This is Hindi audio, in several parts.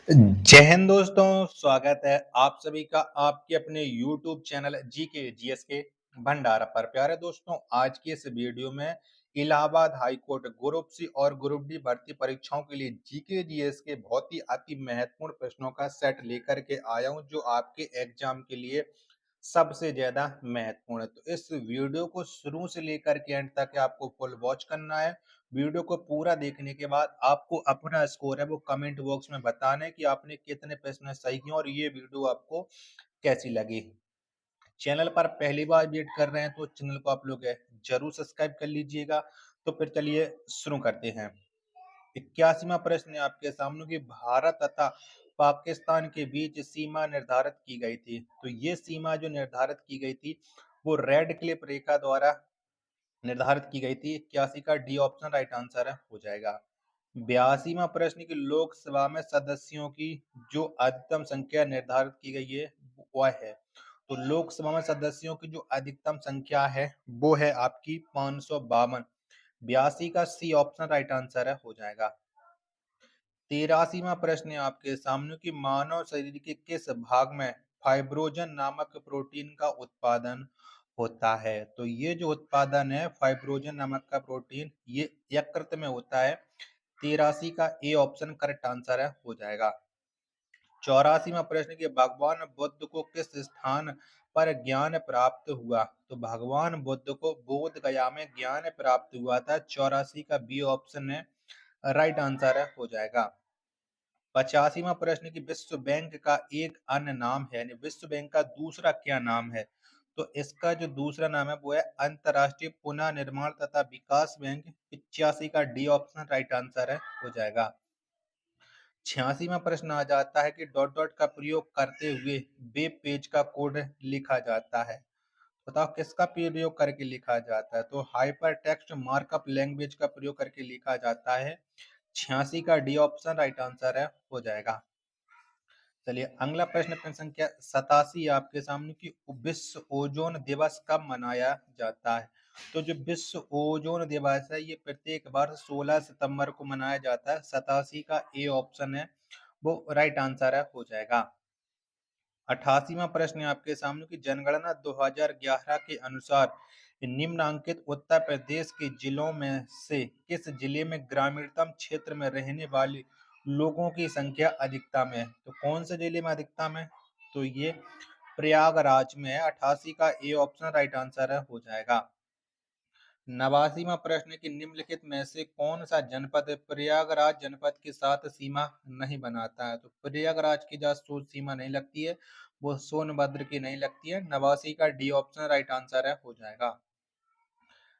जय हिंद दोस्तों, स्वागत है आप सभी का आपके अपने YouTube चैनल जीके जीएस के भंडार पर। प्यारे दोस्तों, आज की इस वीडियो में Allahabad high court group C और ग्रुप डी भर्ती परीक्षाओं के लिए जीके जीएस के बहुत ही अति महत्वपूर्ण प्रश्नों का सेट लेकर के आया हूं, जो आपके एग्जाम के लिए सबसे ज्यादा महत्वपूर्ण है। तो इस वीडियो को शुरू से लेकर के एंड तक आपको फुल वॉच करना है। वीडियो को पूरा देखने के बाद आपको अपना स्कोर है वो कमेंट बॉक्स में बताना है कि आपने कितने प्रश्न सही किए और ये वीडियो आपको कैसी लगी। चैनल पर पहली बार विजिट कर रहे हैं तो चैनल को आप लोग जरूर सब्सक्राइब कर लीजिएगा। तो फिर चलिए शुरू करते हैं। 81वां प्रश्न है आपके सामने कि भारत तथा पाकिस्तान के बीच सीमा निर्धारित की गई थी। तो ये सीमा जो निर्धारित की गई थी वो रेड क्लिफ रेखा द्वारा निर्धारित की गई थी। 81 का डी ऑप्शन राइट आंसर है हो जाएगा। 82वां प्रश्न की लोकसभा में सदस्यों की जो अधिकतम संख्या निर्धारित की गई है वह है। तो लोकसभा में सदस्यों की जो अधिकतम संख्या है वो है आपकी 552। 82 का सी ऑप्शन राइट आंसर है हो जाएगा। 83वां प्रश्न है आपके सामने कि मानव शरीर के किस भाग में फाइब्रोजन नामक प्रोटीन का उत्पादन होता है। तो ये जो उत्पादन है फाइब्रोजन नामक का प्रोटीन ये यकृत में होता है। 83 का ए ऑप्शन करेक्ट आंसर है हो जाएगा। 84वां प्रश्न कि भगवान बुद्ध को किस स्थान पर ज्ञान प्राप्त हुआ। तो भगवान बुद्ध को बोध गया में ज्ञान प्राप्त हुआ था। 84 का बी ऑप्शन है राइट आंसर है हो जाएगा। 85वां प्रश्न कि विश्व बैंक का एक अन्य नाम है, यानी विश्व बैंक का दूसरा क्या नाम है। तो इसका जो दूसरा नाम है वो है अंतरराष्ट्रीय पुनर्निर्माण तथा विकास बैंक। 85 का डी ऑप्शन राइट आंसर है हो जाएगा। 86वां प्रश्न आ जाता है कि डॉट डॉट का प्रयोग करते हुए वेब पेज का कोड लिखा जाता है। बताओ किसका प्रयोग करके लिखा जाता है। तो हाइपर टेक्स्ट मार्कअप लैंग्वेज का प्रयोग करके लिखा जाता है। 86 का डी ऑप्शन राइट आंसर है हो जाएगा। चलिए अगला प्रश्न प्रश्न संख्या 87 आपके सामने कि विश्व ओजोन दिवस कब मनाया जाता है। तो जो विश्व ओजोन दिवस है ये प्रत्येक वर्ष 16 सितंबर को मनाया जाता है। 87 का ए ऑप्शन है वो राइट आंसर है हो जाएगा। 88वां प्रश्न है आपके सामने की जनगणना 2011 के अनुसार निम्नांकित उत्तर प्रदेश के जिलों में से किस जिले में ग्रामीणतम क्षेत्र में रहने वाले लोगों की संख्या अधिकतम है। तो कौन से जिले में अधिकतम है। तो ये प्रयागराज में है। 88 का ए ऑप्शन राइट आंसर है हो जाएगा। 89वां प्रश्न कि निम्नलिखित में से कौन सा जनपद प्रयागराज जनपद के साथ सीमा नहीं बनाता है। तो प्रयागराज की जहाँ सीमा नहीं लगती है वो सोनभद्र की नहीं लगती है। 89 का डी ऑप्शन राइट आंसर है हो जाएगा।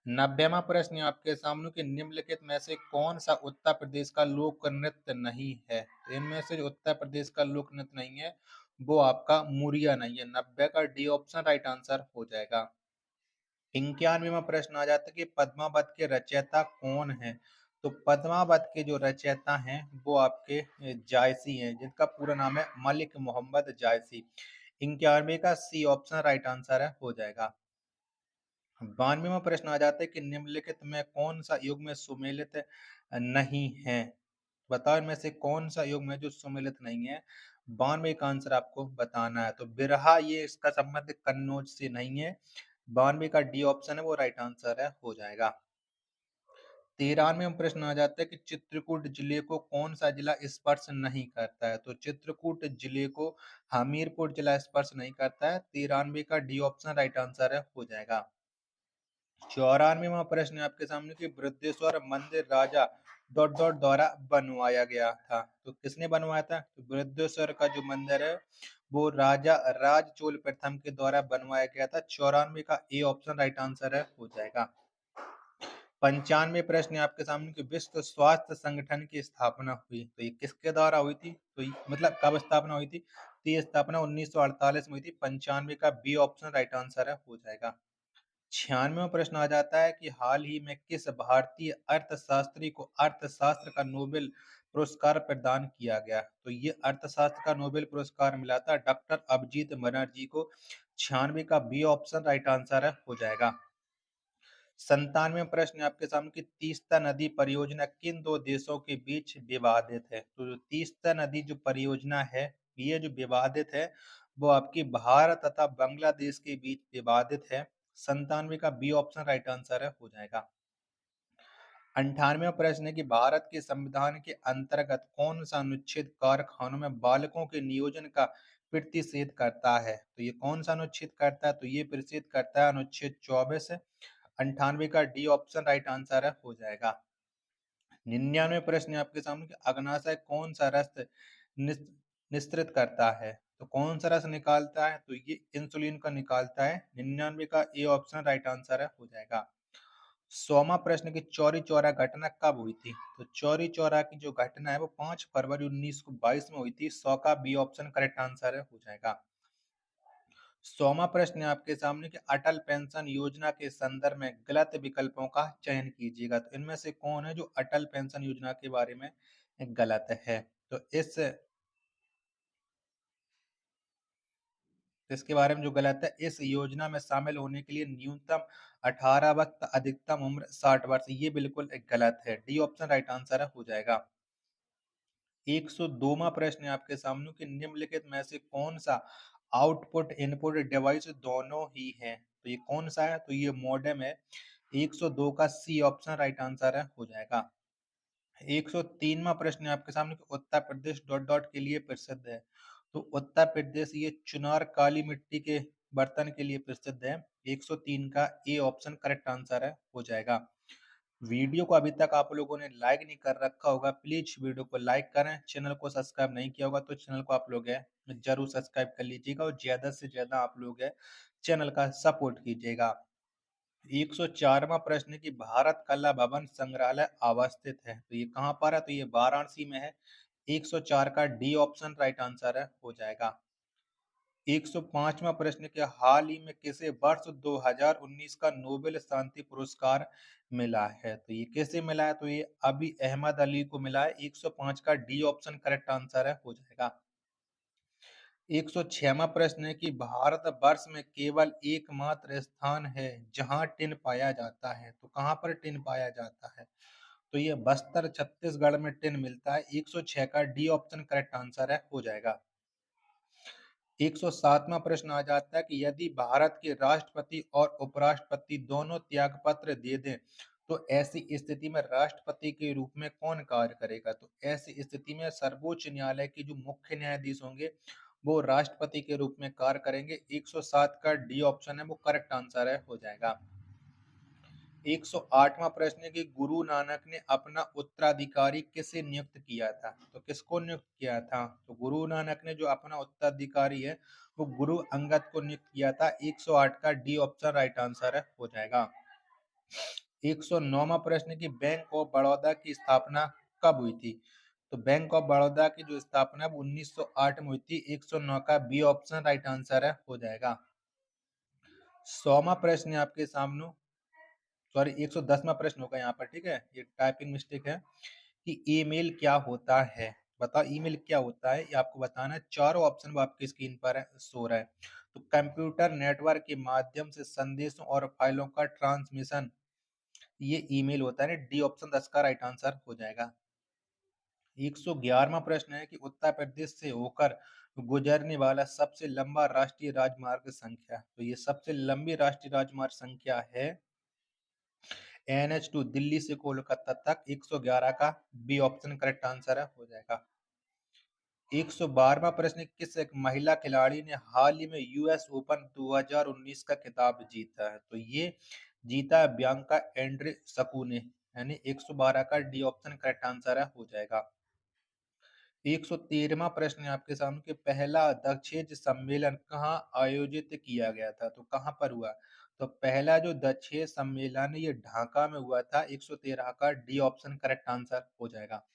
90वां प्रश्न आपके सामने कि निम्नलिखित में से कौन सा उत्तर प्रदेश का लोक नृत्य नहीं है। तो इनमें से जो उत्तर प्रदेश का लोक नृत्य नहीं है वो आपका मुरिया नहीं है। 90 का डी ऑप्शन राइट आंसर हो जाएगा। 91वां प्रश्न आ जाता है कि पद्मावत के रचयिता कौन है। तो पद्मावत के जो रचयिता हैं वो आपके जायसी हैं, जिनका पूरा नाम है मलिक मोहम्मद जायसी। 91 का सी ऑप्शन राइट आंसर है हो जाएगा। 92वां प्रश्न आ जाता है कि निम्नलिखित में कौन सा युग्म सुमेलित नहीं है। बताओ इनमें से कौन सा युग्म है जो सुमेलित नहीं है। 92 का आंसर आपको बताना है। तो बिरहा ये इसका संबंध कन्नौज से नहीं है। 92 का डी ऑप्शन है वो राइट आंसर है हो जाएगा। 93वां प्रश्न आ जाता है कि चित्रकूट जिले को कौन सा जिला स्पर्श नहीं करता है। तो चित्रकूट जिले को हमीरपुर जिला स्पर्श नहीं करता है। 93 का डी ऑप्शन राइट आंसर है हो जाएगा। 94वां प्रश्न है आपके सामने कि बृहदेश्वर मंदिर राजा डॉट डॉट द्वारा बनवाया गया था। तो किसने बनवाया था। तो बृहदेश्वर का जो मंदिर है वो राजा राज चोल प्रथम के द्वारा बनवाया गया था। 94 का ए ऑप्शन राइट आंसर है हो जाएगा। 95 प्रश्न है आपके सामने कि विश्व स्वास्थ्य संगठन की स्थापना हुई तो ये किसके द्वारा हुई थी। तो मतलब कब स्थापना हुई थी। तो ये स्थापना 1948 में हुई थी। 95 का बी ऑप्शन राइट आंसर है हो जाएगा। 96वां प्रश्न आ जाता है कि हाल ही में किस भारतीय अर्थशास्त्री को अर्थशास्त्र का नोबेल पुरस्कार प्रदान किया गया। तो ये अर्थशास्त्र का नोबेल पुरस्कार मिला था डॉक्टर अभिजीत बनर्जी को। 96 का बी ऑप्शन राइट आंसर है हो जाएगा। 97वां प्रश्न है आपके सामने कि तीस्ता नदी परियोजना किन दो देशों के बीच विवादित है? तो जो तीस्ता नदी जो परियोजना है, ये जो विवादित है, वो आपकी भारत तथा बांग्लादेश के बीच विवादित है। 97 का बी ऑप्शन राइट आंसर है, हो जाएगा। 98वां प्रश्न है कि भारत के संविधान के अंतर्गत कौन सा अनुच्छेद कारखानों में बालकों के नियोजन का प्रतिषेध करता है? तो ये कौन सा अनुच्छेद करता है? तो ये प्रतिषेध करता है अनुच्छेद 24। 98 का डी ऑप्शन राइट आंसर है, हो जाएगा। 99 प्रश्न है आपके सामने कि अग्नाशय कौन सा रस निस- निस्सृत करता है? तो कौन सा रस निकालता है? तो ये इंसुलिन का निकालता है। 99 का ए ऑप्शन राइट आंसर है, हो जाएगा। 100वां प्रश्न की चौरी चौरा घटना कब हुई थी? तो चौरी चौरा की जो घटना है वो 5 फरवरी 1922 में हुई थी। 100 का बी ऑप्शन करेक्ट आंसर है, हो जाएगा। 100वां प्रश्न है आपके सामने कि अटल पेंशन योजना के संदर्भ में गलत विकल्पों का चयन कीजिएगा। तो इनमें से कौन है जो अटल पेंशन योजना के बारे में गलत है? तो इसके बारे में जो गलत है, इस योजना में शामिल होने के लिए न्यूनतम 18 वर्ष, अधिकतम उम्र 60 वर्ष। ये बिल्कुल गलत है। डी ऑप्शन राइट आंसर है, हो जाएगा। 102वां प्रश्न है आपके सामने कि निम्नलिखित में से कौन सा आउटपुट इनपुट डिवाइस दोनों ही है? तो ये कौन सा है? तो ये मॉडेम है। 102 का सी ऑप्शन राइट आंसर है, हो जाएगा। 103वां प्रश्न है आपके सामने कि उत्तर प्रदेश डॉट डॉट के लिए प्रसिद्ध है। तो उत्तर प्रदेश ये चुनार काली मिट्टी के बर्तन के लिए प्रसिद्ध है। 103 का ए ऑप्शन करेक्ट आंसर है, हो जाएगा। वीडियो को अभी तक आप लोगों ने लाइक नहीं कर रखा होगा, प्लीज वीडियो को लाइक करें। चैनल को सब्सक्राइब नहीं किया होगा तो चैनल को आप लोग है जरूर सब्सक्राइब कर लीजिएगा और ज्यादा से ज्यादा आप लोग है चैनल का सपोर्ट कीजिएगा। 104वां प्रश्न है कि भारत कला भवन संग्रहालय अवस्थित है, तो ये कहाँ पर है? तो ये वाराणसी में है। 104 का डी ऑप्शन राइट आंसर है, हो जाएगा। 105वां प्रश्न के हाल ही में किसे वर्ष 2019 का नोबेल शांति पुरस्कार मिला है? तो ये किसे मिला है? तो ये अभी अहमद अली को मिला है। 105 का डी ऑप्शन करेक्ट आंसर है, हो जाएगा। 106वां प्रश्न है कि भारत वर्ष में केवल एकमात्र स्थान है जहां टिन पाया जाता है। तो कहां पर टिन पाया जाता है? तो ये बस्तर छत्तीसगढ़ में टिन मिलता है। 106 का डी ऑप्शन करेक्ट आंसर है, हो जाएगा। 107वां प्रश्न आ जाता है कि यदि भारत के राष्ट्रपति और उपराष्ट्रपति दोनों त्याग पत्र दे दें तो ऐसी स्थिति में राष्ट्रपति के रूप में कौन कार्य करेगा? तो ऐसी स्थिति में सर्वोच्च न्यायालय के जो मुख्य न्यायाधीश होंगे वो राष्ट्रपति के रूप में कार्य करेंगे। 107 का डी ऑप्शन है वो करेक्ट आंसर है, हो जाएगा। 108वां प्रश्न है कि गुरु नानक ने अपना उत्तराधिकारी किसे नियुक्त किया था? तो किसको नियुक्त किया था? तो गुरु नानक ने जो अपना उत्तराधिकारी है वो गुरु अंगद को नियुक्त किया था। 108 का डी ऑप्शन राइट आंसर है, हो जाएगा। 109वां प्रश्न है कि बैंक ऑफ बड़ौदा की स्थापना कब हुई थी? तो बैंक ऑफ बड़ौदा की जो स्थापना 1908 में हुई थी। 109 का बी ऑप्शन राइट आंसर है, हो जाएगा। 100वां प्रश्न है आपके सामने, सॉरी 110वां प्रश्न होगा यहाँ पर, ठीक है, ये टाइपिंग मिस्टेक है। कि ईमेल क्या होता है? बताओ ईमेल क्या होता है, ये आपको बताना है। चारों ऑप्शन वो आपकी स्क्रीन पर है, शो रहा है। तो कंप्यूटर नेटवर्क के माध्यम से संदेशों और फाइलों का ट्रांसमिशन, ये ईमेल होता है। डी ऑप्शन 10 का राइट आंसर हो जाएगा। 111वां प्रश्न है कि उत्तर प्रदेश से होकर गुजरने वाला सबसे लंबा राष्ट्रीय राजमार्ग संख्या, तो ये सबसे लंबी राष्ट्रीय राजमार्ग संख्या है NH2 दिल्ली से कोलकाता तक। 111 का बी ऑप्शन करेक्ट आंसर है, हो जाएगा। 112वां प्रश्न, किस एक महिला खिलाड़ी ने हाल ही में यूएस ओपन 2019 का खिताब जीता है? तो ये जीता है बियांका एंड्रेस्कू ने, यानी 112 का डी ऑप्शन करेक्ट आंसर है, हो जाएगा। 113वां प्रश्न है आपके सामने कि पहला दक्षेज सम्मेलन कहाँ आयोजित किया गया था? तो कहाँ पर हुआ? तो पहला जो दक्षेज सम्मेलन है ये ढाका में हुआ था। 113 का डी ऑप्शन करेक्ट आंसर हो जाएगा।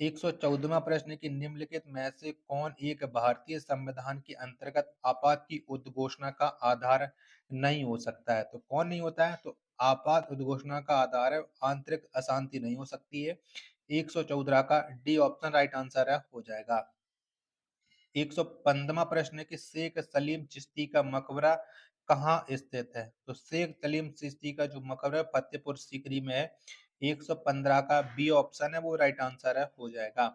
114वां प्रश्न है कि निम्नलिखित में से कौन एक भारतीय संविधान के अंतर्गत आपात की उद्घोषणा का आधार नहीं हो सकता है? तो कौन नहीं होता है? तो आपात उद्घोषणा का आधार है आंतरिक अशांति नहीं हो सकती है। 114 का डी ऑप्शन राइट आंसर है, हो जाएगा। 115वां प्रश्न है कि शेख सलीम चिश्ती का मकबरा कहाँ स्थित है? तो शेख सलीम चिश्ती का जो मकबरा है फतेहपुर सीकरी में है। 115 का बी ऑप्शन है वो राइट आंसर है हो जाएगा।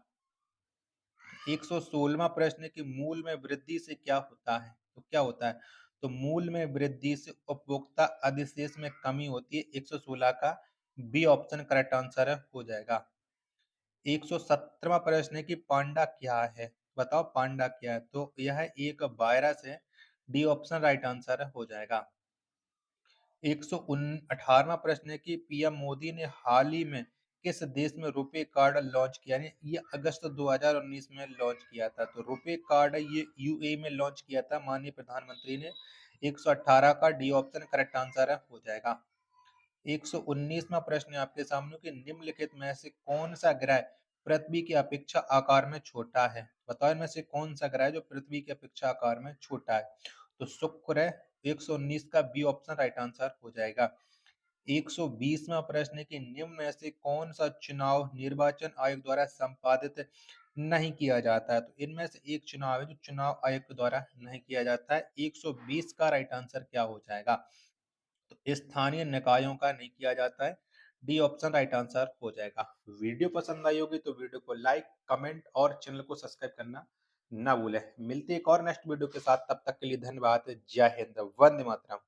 116वां प्रश्न है कि मूल में वृद्धि से क्या होता है? तो क्या होता है? तो मूल में वृद्धि से उपभोक्ता अधिशेष में कमी होती है। 116 का बी ऑप्शन करेक्ट आंसर है हो जाएगा। 117वां प्रश्न है कि पांडा क्या है? बताओ पांडा क्या है? तो यह एक वायरस है। डी ऑप्शन राइट आंसर है हो जाएगा। 118वां प्रश्न है कि पीएम मोदी ने हाल ही में किस देश में रुपे कार्ड लॉन्च किया? यानी ये अगस्त 2019 में लॉन्च किया था। तो रुपे कार्ड ये यूएई में लॉन्च किया था माननीय प्रधानमंत्री ने। 118 का डी ऑप्शन करेक्ट आंसर है हो जाएगा। 119वां प्रश्न है आपके सामने कि निम्नलिखित में से कौन सा ग्रह पृथ्वी की अपेक्षा आकार में छोटा है? बताओ इनमें से कौन सा ग्रह है जो पृथ्वी की अपेक्षा आकार में छोटा है? तो शुक्र है। 119 का बी ऑप्शन राइट आंसर हो जाएगा। 120वां प्रश्न है कि निम्न में से कौन सा चुनाव निर्वाचन आयोग द्वारा संपादित नहीं किया जाता है? तो इनमें से एक चुनाव है जो चुनाव आयोग के द्वारा नहीं किया जाता है। 120 का राइट आंसर क्या हो जाएगा? तो स्थानीय निकायों का नहीं किया जाता है। डी ऑप्शन राइट आंसर हो जाएगा। वीडियो पसंद आई होगी तो वीडियो को लाइक, कमेंट और चैनल को सब्सक्राइब करना ना भूलें। मिलते हैं एक और नेक्स्ट वीडियो के साथ, तब तक के लिए धन्यवाद। जय हिंद, वंदे मातरम।